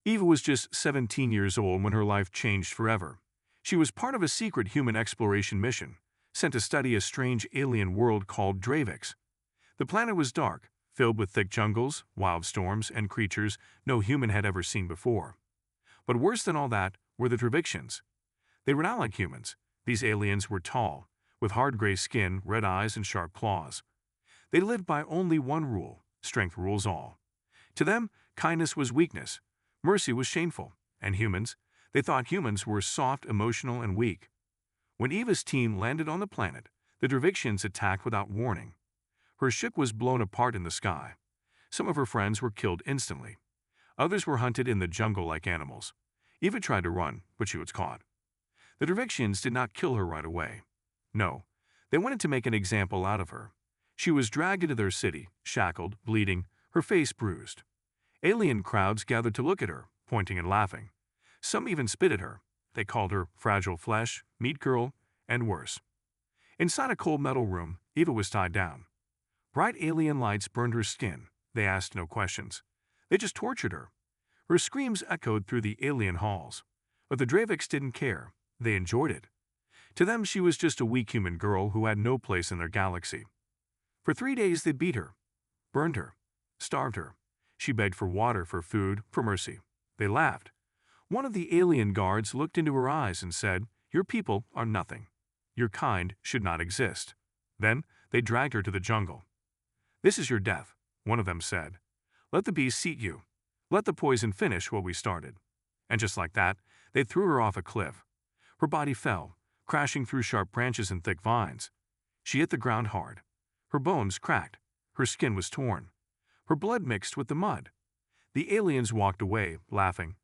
Eva was just 17 years old when her life changed forever. She was part of a secret human exploration mission, sent to study a strange alien world called Dravix. The planet was dark, filled with thick jungles, wild storms, and creatures no human had ever seen before. But worse than all that were the Dravixians. They were not like humans. These aliens were tall, with hard gray skin, red eyes, and sharp claws. They lived by only one rule: strength rules all. To them, kindness was weakness, mercy was shameful, and they thought humans were soft, emotional, and weak. When Eva's team landed on the planet, the Dravixians attacked without warning. Her ship was blown apart in the sky. Some of her friends were killed instantly. Others were hunted in the jungle like animals. Eva tried to run, but she was caught. The Dravixians did not kill her right away. No, they wanted to make an example out of her. She was dragged into their city, shackled, bleeding, her face bruised. Alien crowds gathered to look at her, pointing and laughing. Some even spit at her. They called her fragile flesh, meat girl, and worse. Inside a cold metal room, Eva was tied down. Bright alien lights burned her skin. They asked no questions. They just tortured her. Her screams echoed through the alien halls. But the Dravix didn't care. They enjoyed it. To them, she was just a weak human girl who had no place in their galaxy. For 3 days they beat her, burned her, starved her. She begged for water, for food, for mercy. They laughed. One of the alien guards looked into her eyes and said, "Your people are nothing. Your kind should not exist." Then they dragged her to the jungle. "This is your death," one of them said. "Let the beast eat you. Let the poison finish what we started." And just like that, they threw her off a cliff. Her body fell, crashing through sharp branches and thick vines. She hit the ground hard. Her bones cracked. Her skin was torn. Her blood mixed with the mud. The aliens walked away, laughing.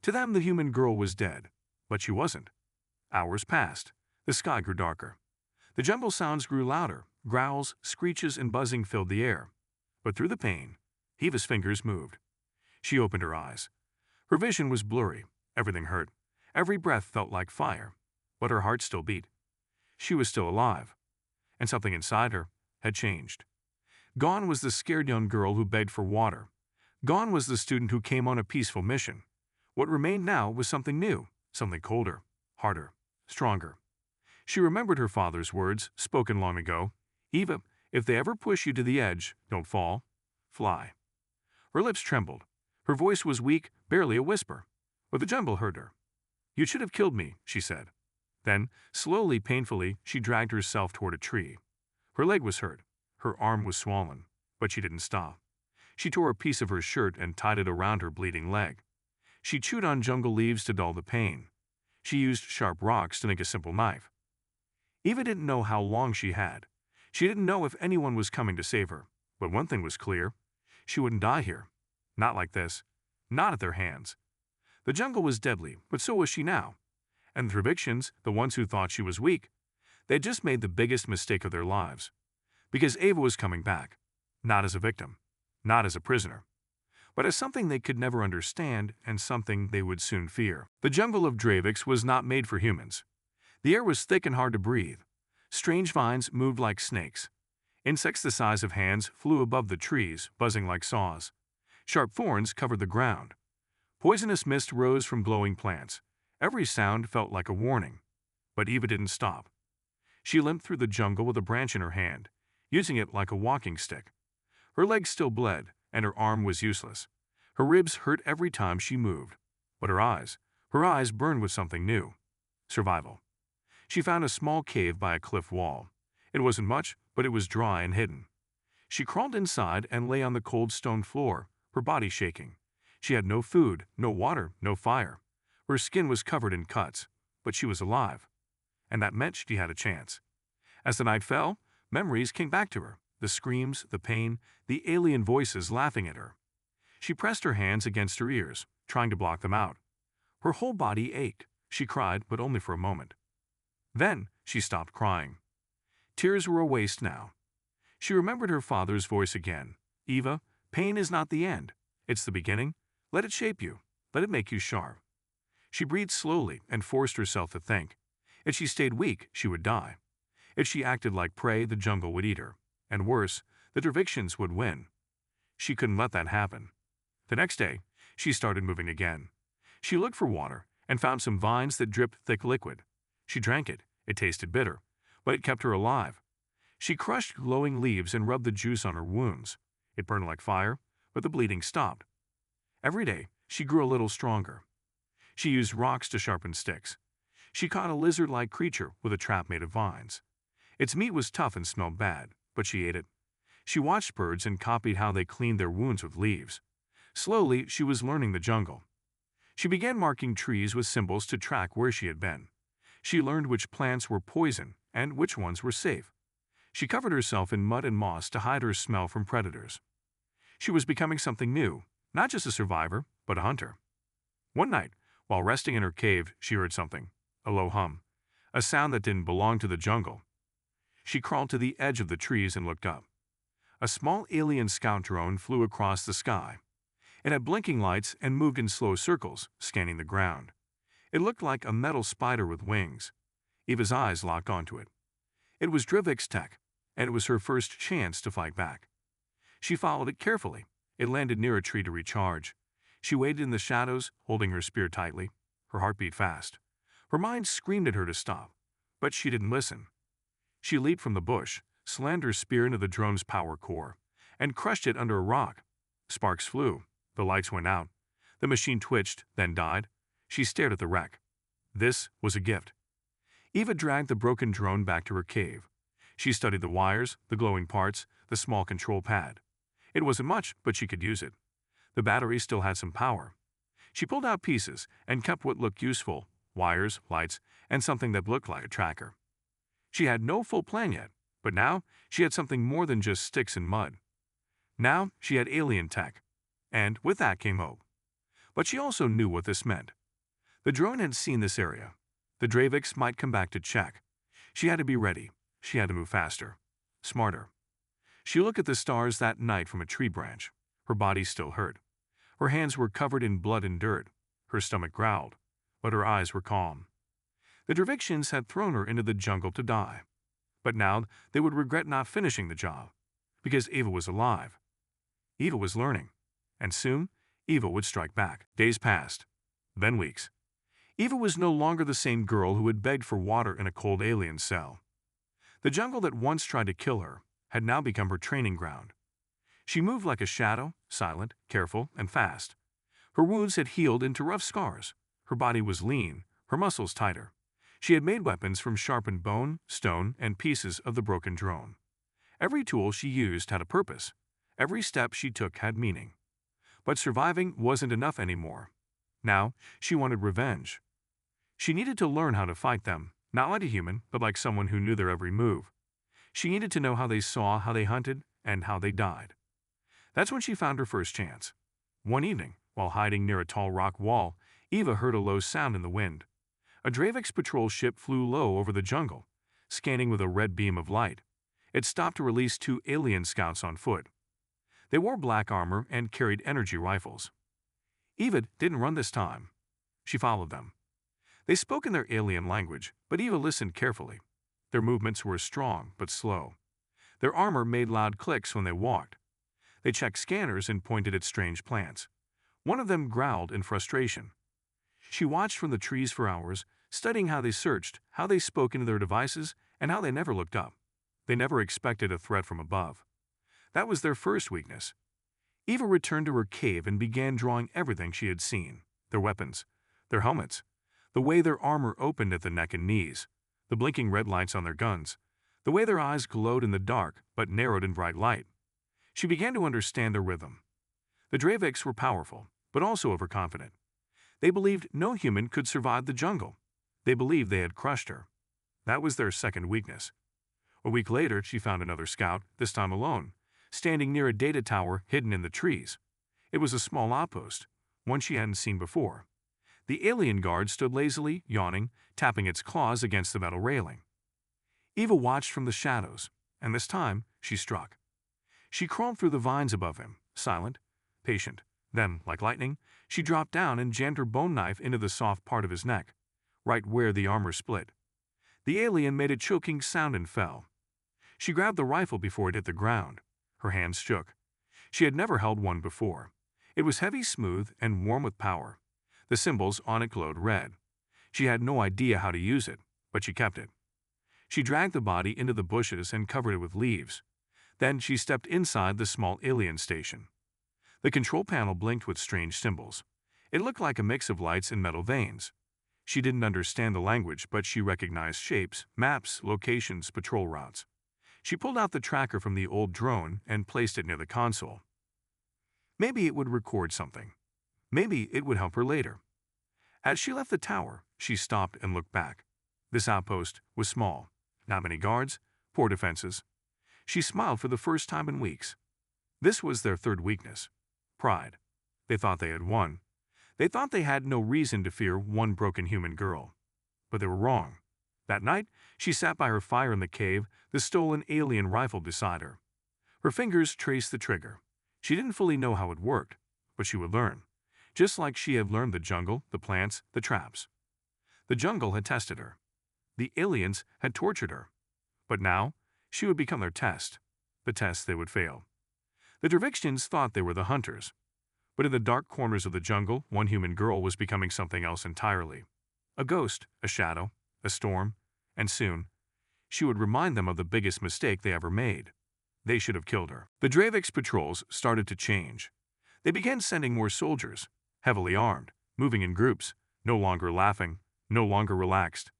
To them, the human girl was dead. But she wasn't. Hours passed. The sky grew darker. The jungle sounds grew louder. Growls, screeches, and buzzing filled the air. But through the pain, Eva's fingers moved. She opened her eyes. Her vision was blurry. Everything hurt. Every breath felt like fire. But her heart still beat. She was still alive. And something inside her had changed. Gone was the scared young girl who begged for water. Gone was the student who came on a peaceful mission. What remained now was something new, something colder, harder, stronger. She remembered her father's words, spoken long ago. "Eva, if they ever push you to the edge, don't fall. Fly." Her lips trembled. Her voice was weak, barely a whisper. But the jungle heard her. "You should have killed me," she said. Then, slowly, painfully, she dragged herself toward a tree. Her leg was hurt. Her arm was swollen. But she didn't stop. She tore a piece of her shirt and tied it around her bleeding leg. She chewed on jungle leaves to dull the pain. She used sharp rocks to make a simple knife. Eva didn't know how long she had. She didn't know if anyone was coming to save her. But one thing was clear. She wouldn't die here. Not like this. Not at their hands. The jungle was deadly, but so was she now. And the Dravixians, the ones who thought she was weak, they'd just made the biggest mistake of their lives. Because Eva was coming back. Not as a victim. Not as a prisoner. But as something they could never understand and something they would soon fear. The jungle of Dravix was not made for humans. The air was thick and hard to breathe. Strange vines moved like snakes. Insects the size of hands flew above the trees, buzzing like saws. Sharp thorns covered the ground. Poisonous mist rose from glowing plants. Every sound felt like a warning. But Eva didn't stop. She limped through the jungle with a branch in her hand, using it like a walking stick. Her legs still bled, and her arm was useless. Her ribs hurt every time she moved. But her eyes burned with something new. Survival. She found a small cave by a cliff wall. It wasn't much, but it was dry and hidden. She crawled inside and lay on the cold stone floor, her body shaking. She had no food, no water, no fire. Her skin was covered in cuts, but she was alive. And that meant she had a chance. As the night fell, memories came back to her. The screams, the pain, the alien voices laughing at her. She pressed her hands against her ears, trying to block them out. Her whole body ached. She cried, but only for a moment. Then she stopped crying. Tears were a waste now. She remembered her father's voice again. "Eva, pain is not the end. It's the beginning. Let it shape you. Let it make you sharp." She breathed slowly and forced herself to think. If she stayed weak, she would die. If she acted like prey, the jungle would eat her. And worse, the Dravixians would win. She couldn't let that happen. The next day, She started moving again. She looked for water and found some vines that dripped thick liquid. She drank it. It tasted bitter, but it kept her alive. She crushed glowing leaves and rubbed the juice on her wounds. It burned like fire, but the bleeding stopped. Every day, she grew a little stronger. She used rocks to sharpen sticks. She caught a lizard-like creature with a trap made of vines. Its meat was tough and smelled bad, but she ate it. She watched birds and copied how they cleaned their wounds with leaves. Slowly, she was learning the jungle. She began marking trees with symbols to track where she had been. She learned which plants were poison and which ones were safe. She covered herself in mud and moss to hide her smell from predators. She was becoming something new, not just a survivor, but a hunter. One night, while resting in her cave, she heard something, a low hum, a sound that didn't belong to the jungle. She crawled to the edge of the trees and looked up. A small alien scout drone flew across the sky. It had blinking lights and moved in slow circles, scanning the ground. It looked like a metal spider with wings. Eva's eyes locked onto it. It was Dravik's tech, and it was her first chance to fight back. She followed it carefully. It landed near a tree to recharge. She waited in the shadows, holding her spear tightly. Her heart beat fast. Her mind screamed at her to stop, but she didn't listen. She leaped from the bush, slammed her spear into the drone's power core, and crushed it under a rock. Sparks flew. The lights went out. The machine twitched, then died. She stared at the wreck. This was a gift. Eva dragged the broken drone back to her cave. She studied the wires, the glowing parts, the small control pad. It wasn't much, but she could use it. The battery still had some power. She pulled out pieces and kept what looked useful, wires, lights, and something that looked like a tracker. She had no full plan yet, but now she had something more than just sticks and mud. Now she had alien tech, and with that came hope. But she also knew what this meant. The drone had seen this area. The Draviks might come back to check. She had to be ready. She had to move faster, smarter. She looked at the stars that night from a tree branch. Her body still hurt. Her hands were covered in blood and dirt. Her stomach growled, but her eyes were calm. The Draviksians had thrown her into the jungle to die. But now they would regret not finishing the job, because Eva was alive. Eva was learning, and soon Eva would strike back. Days passed, then weeks. Eva was no longer the same girl who had begged for water in a cold alien cell. The jungle that once tried to kill her had now become her training ground. She moved like a shadow, silent, careful, and fast. Her wounds had healed into rough scars. Her body was lean, her muscles tighter. She had made weapons from sharpened bone, stone, and pieces of the broken drone. Every tool she used had a purpose. Every step she took had meaning. But surviving wasn't enough anymore. Now, she wanted revenge. She needed to learn how to fight them, not like a human, but like someone who knew their every move. She needed to know how they saw, how they hunted, and how they died. That's when she found her first chance. One evening, while hiding near a tall rock wall, Eva heard a low sound in the wind. A Dravik's patrol ship flew low over the jungle, scanning with a red beam of light. It stopped to release 2 alien scouts on foot. They wore black armor and carried energy rifles. Eva didn't run this time. She followed them. They spoke in their alien language, but Eva listened carefully. Their movements were strong but slow. Their armor made loud clicks when they walked. They checked scanners and pointed at strange plants. One of them growled in frustration. She watched from the trees for hours, studying how they searched, how they spoke into their devices, and how they never looked up. They never expected a threat from above. That was their first weakness. Eva returned to her cave and began drawing everything she had seen. Their weapons, their helmets, the way their armor opened at the neck and knees, the blinking red lights on their guns, the way their eyes glowed in the dark but narrowed in bright light. She began to understand their rhythm. The Draviks were powerful, but also overconfident. They believed no human could survive the jungle. They believed they had crushed her. That was their second weakness. A week later, she found another scout, this time alone, standing near a data tower hidden in the trees. It was a small outpost, one she hadn't seen before. The alien guard stood lazily, yawning, tapping its claws against the metal railing. Eva watched from the shadows, and this time she struck. She crawled through the vines above him, silent, patient. Then, like lightning, she dropped down and jammed her bone knife into the soft part of his neck, right where the armor split. The alien made a choking sound and fell. She grabbed the rifle before it hit the ground. Her hands shook. She had never held one before. It was heavy, smooth, and warm with power. The symbols on it glowed red. She had no idea how to use it, but she kept it. She dragged the body into the bushes and covered it with leaves. Then she stepped inside the small alien station. The control panel blinked with strange symbols. It looked like a mix of lights and metal veins. She didn't understand the language, but she recognized shapes, maps, locations, patrol routes. She pulled out the tracker from the old drone and placed it near the console. Maybe it would record something. Maybe it would help her later. As she left the tower, she stopped and looked back. This outpost was small. Not many guards, poor defenses. She smiled for the first time in weeks. This was their third weakness. Pride. They thought they had won. They thought they had no reason to fear one broken human girl. But they were wrong. That night, she sat by her fire in the cave, the stolen alien rifle beside her. Her fingers traced the trigger. She didn't fully know how it worked, but she would learn. Just like she had learned the jungle, the plants, the traps. The jungle had tested her. The aliens had tortured her. But now, she would become their test. The test they would fail. The Dravixians thought they were the hunters. But in the dark corners of the jungle, one human girl was becoming something else entirely. A ghost, a shadow, a storm, and soon, she would remind them of the biggest mistake they ever made. They should have killed her. The Dravix patrols started to change. They began sending more soldiers, heavily armed, moving in groups, no longer laughing, no longer relaxed.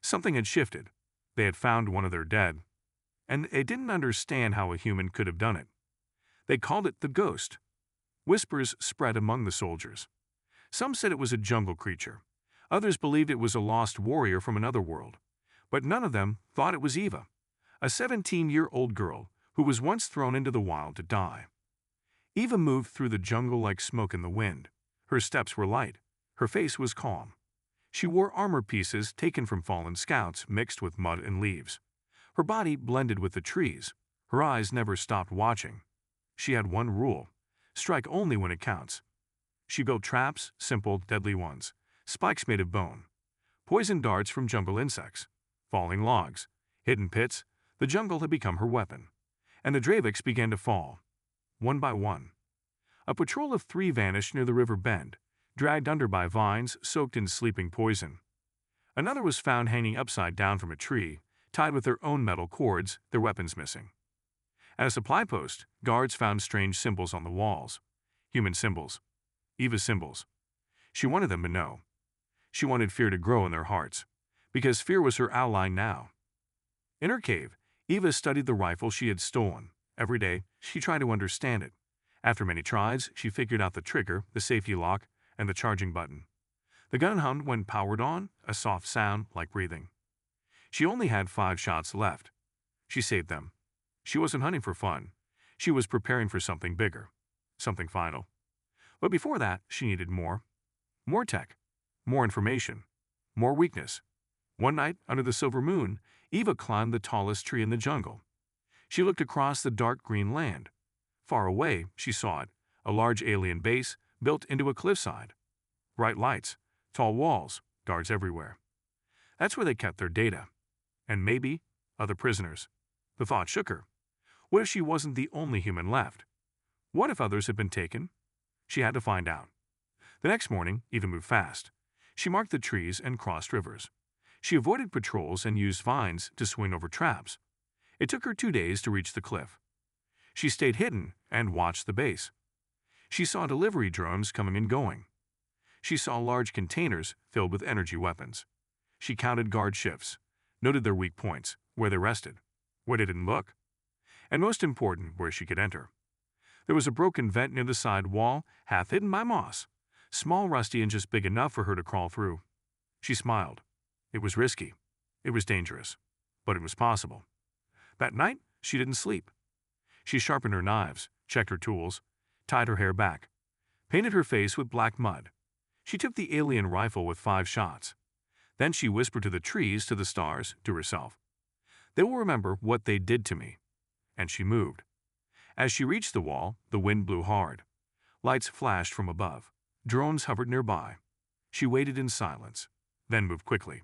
Something had shifted. They had found one of their dead, and they didn't understand how a human could have done it. They called it the ghost. Whispers spread among the soldiers. Some said it was a jungle creature. Others believed it was a lost warrior from another world. But none of them thought it was Eva, a 17-year-old girl who was once thrown into the wild to die. Eva moved through the jungle like smoke in the wind. Her steps were light. Her face was calm. She wore armor pieces taken from fallen scouts mixed with mud and leaves. Her body blended with the trees. Her eyes never stopped watching. She had one rule: strike only when it counts. She built traps, simple, deadly ones, spikes made of bone, poison darts from jungle insects, falling logs, hidden pits. The jungle had become her weapon. And the Dravix began to fall, one by one. A patrol of 3 vanished near the river bend, dragged under by vines soaked in sleeping poison. Another was found hanging upside down from a tree, tied with their own metal cords, their weapons missing. At a supply post, guards found strange symbols on the walls. Human symbols. Eva's symbols. She wanted them to know. She wanted fear to grow in their hearts, because fear was her ally now. In her cave, Eva studied the rifle she had stolen. Every day, she tried to understand it. After many tries, she figured out the trigger, the safety lock, and the charging button. The gun hummed when powered on, a soft sound like breathing. She only had 5 shots left. She saved them. She wasn't hunting for fun. She was preparing for something bigger, something final. But before that, she needed more. More tech, more information, more weakness. One night, under the silver moon, Eva climbed the tallest tree in the jungle. She looked across the dark green land. Far away, she saw it, a large alien base built into a cliffside. Bright lights, tall walls, guards everywhere. That's where they kept their data. And maybe other prisoners. The thought shook her. What if she wasn't the only human left? What if others had been taken? She had to find out. The next morning, Eva moved fast. She marked the trees and crossed rivers. She avoided patrols and used vines to swing over traps. It took her 2 days to reach the cliff. She stayed hidden and watched the base. She saw delivery drones coming and going. She saw large containers filled with energy weapons. She counted guard shifts, noted their weak points, where they rested, where they didn't look, and most important, where she could enter. There was a broken vent near the side wall, half hidden by moss, small, rusty, and just big enough for her to crawl through. She smiled. It was risky. It was dangerous. But it was possible. That night, she didn't sleep. She sharpened her knives, checked her tools, tied her hair back, painted her face with black mud. She took the alien rifle with 5 shots. Then she whispered to the trees, to the stars, to herself. They will remember what they did to me. And she moved. As she reached the wall, the wind blew hard. Lights flashed from above. Drones hovered nearby. She waited in silence, then moved quickly.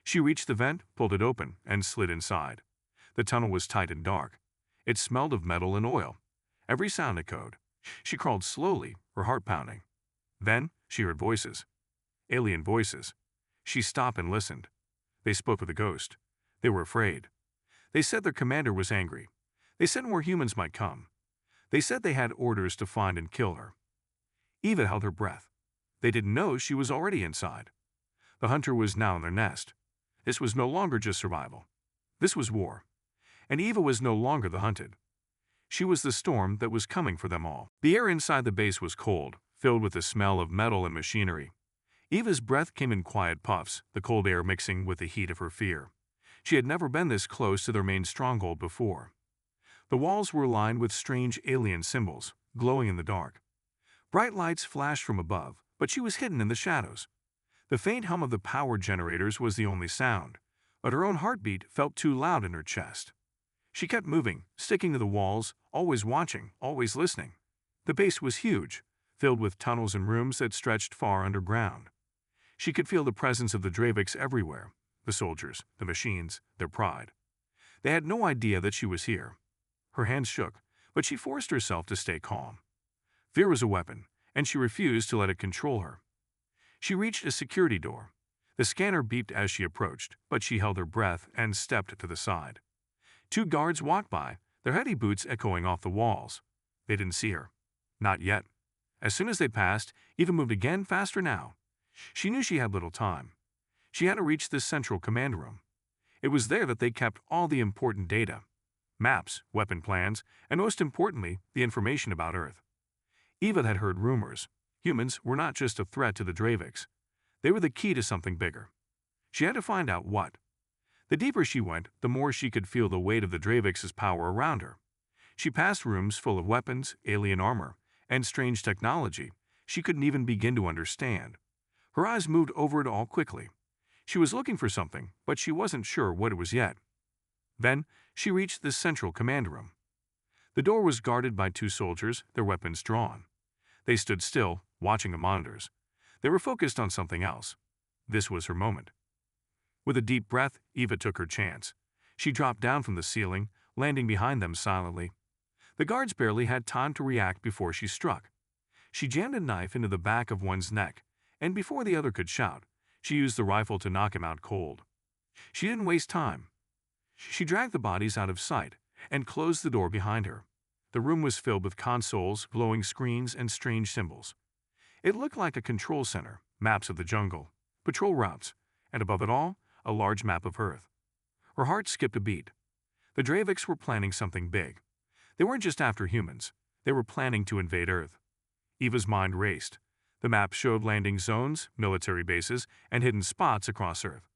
She reached the vent, pulled it open, and slid inside. The tunnel was tight and dark. It smelled of metal and oil. Every sound echoed. She crawled slowly, her heart pounding. Then, she heard voices. Alien voices. She stopped and listened. They spoke with a ghost. They were afraid. They said their commander was angry. They said more humans might come. They said they had orders to find and kill her. Eva held her breath. They didn't know she was already inside. The hunter was now in their nest. This was no longer just survival. This was war. And Eva was no longer the hunted. She was the storm that was coming for them all. The air inside the base was cold, filled with the smell of metal and machinery. Eva's breath came in quiet puffs, the cold air mixing with the heat of her fear. She had never been this close to their main stronghold before. The walls were lined with strange alien symbols, glowing in the dark. Bright lights flashed from above, but she was hidden in the shadows. The faint hum of the power generators was the only sound, but her own heartbeat felt too loud in her chest. She kept moving, sticking to the walls, always watching, always listening. The base was huge, filled with tunnels and rooms that stretched far underground. She could feel the presence of the Draviks everywhere, the soldiers, the machines, their pride. They had no idea that she was here. Her hands shook, but she forced herself to stay calm. Fear was a weapon, and she refused to let it control her. She reached a security door. The scanner beeped as she approached, but she held her breath and stepped to the side. Two guards walked by, their heavy boots echoing off the walls. They didn't see her. Not yet. As soon as they passed, Eva moved again, faster now. She knew she had little time. She had to reach the central command room. It was there that they kept all the important data. Maps, weapon plans, and most importantly, the information about Earth. Eva had heard rumors. Humans were not just a threat to the Draviks. They were the key to something bigger. She had to find out what. The deeper she went, the more she could feel the weight of the Draviks' power around her. She passed rooms full of weapons, alien armor, and strange technology she couldn't even begin to understand. Her eyes moved over it all quickly. She was looking for something, but she wasn't sure what it was yet. Then, she reached the central command room. The door was guarded by two soldiers, their weapons drawn. They stood still, watching the monitors. They were focused on something else. This was her moment. With a deep breath, Eva took her chance. She dropped down from the ceiling, landing behind them silently. The guards barely had time to react before she struck. She jammed a knife into the back of one's neck, and before the other could shout, she used the rifle to knock him out cold. She didn't waste time. She dragged the bodies out of sight and closed the door behind her. The room was filled with consoles, glowing screens, and strange symbols. It looked like a control center, maps of the jungle, patrol routes, and above it all, a large map of Earth. Her heart skipped a beat. The Draviks were planning something big. They weren't just after humans. They were planning to invade Earth. Eva's mind raced. The map showed landing zones, military bases, and hidden spots across Earth.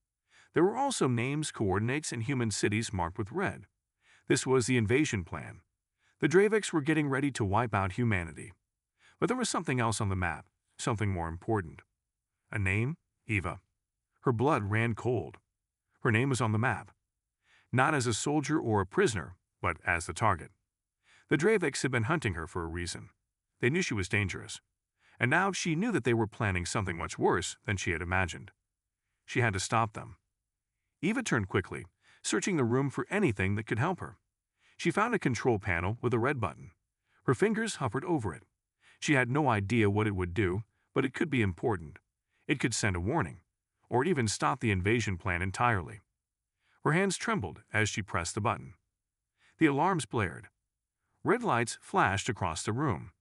There were also names, coordinates, and human cities marked with red. This was the invasion plan. The Draviks were getting ready to wipe out humanity. But there was something else on the map, something more important. A name? Eva. Her blood ran cold. Her name was on the map. Not as a soldier or a prisoner, but as the target. The Draviks had been hunting her for a reason. They knew she was dangerous. And now she knew that they were planning something much worse than she had imagined. She had to stop them. Eva turned quickly, searching the room for anything that could help her. She found a control panel with a red button. Her fingers hovered over it. She had no idea what it would do, but it could be important. It could send a warning, or even stop the invasion plan entirely. Her hands trembled as she pressed the button. The alarms blared. Red lights flashed across the room.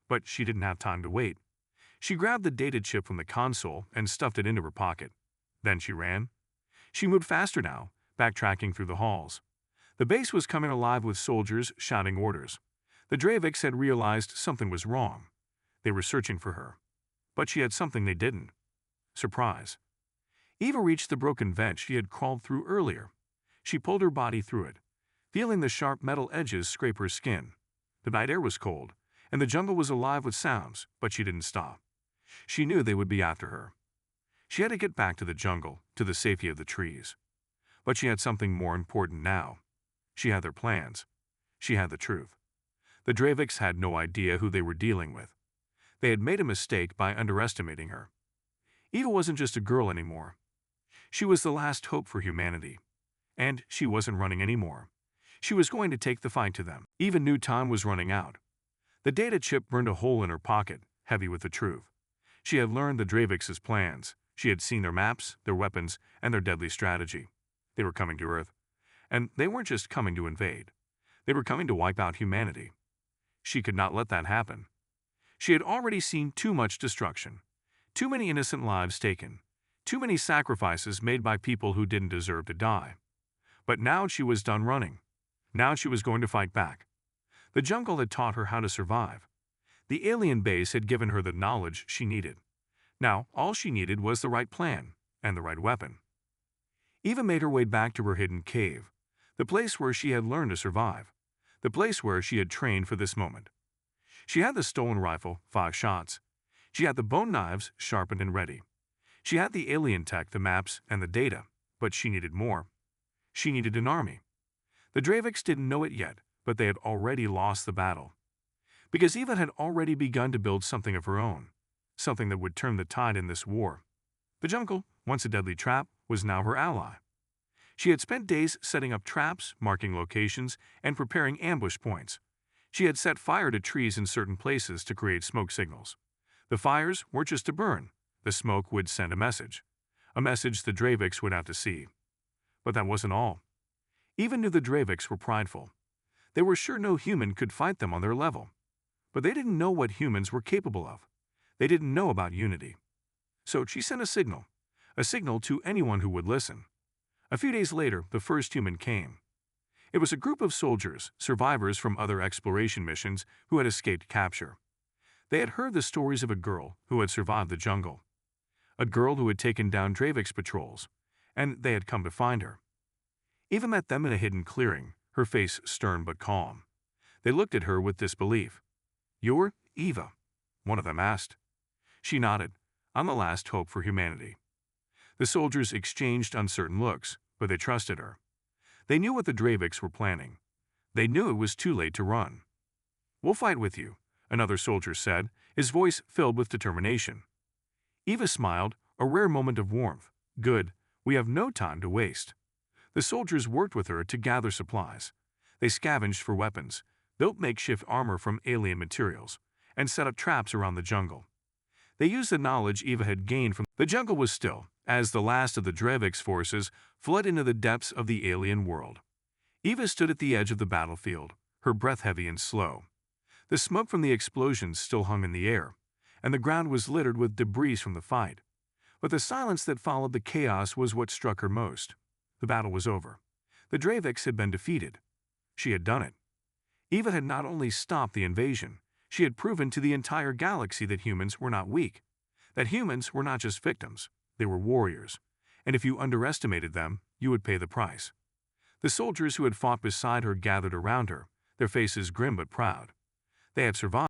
But she didn't have time to wait. She grabbed the data chip from the console and stuffed it into her pocket. Then she ran. She moved faster now, backtracking through the halls. The base was coming alive with soldiers shouting orders. The Draviks had realized something was wrong. They were searching for her. But she had something they didn't. Surprise. Eva reached the broken vent she had crawled through earlier. She pulled her body through it, feeling the sharp metal edges scrape her skin. The night air was cold, and the jungle was alive with sounds, but she didn't stop. She knew they would be after her. She had to get back to the jungle, to the safety of the trees. But she had something more important now. She had their plans. She had the truth. The Draviks had no idea who they were dealing with. They had made a mistake by underestimating her. Eva wasn't just a girl anymore. She was the last hope for humanity. And she wasn't running anymore. She was going to take the fight to them. Eva knew time was running out. The data chip burned a hole in her pocket, heavy with the truth. She had learned the Dravix's plans. She had seen their maps, their weapons, and their deadly strategy. They were coming to Earth. And they weren't just coming to invade. They were coming to wipe out humanity. She could not let that happen. She had already seen too much destruction. Too many innocent lives taken. Too many sacrifices made by people who didn't deserve to die. But now she was done running. Now she was going to fight back. The jungle had taught her how to survive. The alien base had given her the knowledge she needed. Now, all she needed was the right plan and the right weapon. Eva made her way back to her hidden cave, the place where she had learned to survive, the place where she had trained for this moment. She had the stolen rifle, 5 shots. She had the bone knives sharpened and ready. She had the alien tech, the maps, and the data, but she needed more. She needed an army. The Dravix didn't know it yet, but they had already lost the battle. Because Eva had already begun to build something of her own, something that would turn the tide in this war. The jungle, once a deadly trap, was now her ally. She had spent days setting up traps, marking locations, and preparing ambush points. She had set fire to trees in certain places to create smoke signals. The fires weren't just to burn. The smoke would send a message the Dravix would have to see. But that wasn't all. Eva knew the Dravix were prideful. They were sure no human could fight them on their level. But they didn't know what humans were capable of. They didn't know about unity. So she sent a signal to anyone who would listen. A few days later, the first human came. It was a group of soldiers, survivors from other exploration missions who had escaped capture. They had heard the stories of a girl who had survived the jungle, a girl who had taken down Dravix patrols, and they had come to find her. Eva met them in a hidden clearing, her face stern but calm. They looked at her with disbelief. "You're Eva?" one of them asked. She nodded. "I'm the last hope for humanity." The soldiers exchanged uncertain looks, but they trusted her. They knew what the Dravix were planning. They knew it was too late to run. "We'll fight with you," another soldier said, his voice filled with determination. Eva smiled, a rare moment of warmth. "Good, we have no time to waste." The soldiers worked with her to gather supplies. They scavenged for weapons, built makeshift armor from alien materials, and set up traps around the jungle. They used the knowledge Eva had gained from the jungle was still, as the last of the Dravix forces fled into the depths of the alien world. Eva stood at the edge of the battlefield, her breath heavy and slow. The smoke from the explosions still hung in the air, and the ground was littered with debris from the fight. But the silence that followed the chaos was what struck her most. The battle was over. The Dravix had been defeated. She had done it. Eva had not only stopped the invasion, she had proven to the entire galaxy that humans were not weak, that humans were not just victims, they were warriors, and if you underestimated them, you would pay the price. The soldiers who had fought beside her gathered around her, their faces grim but proud. They had survived.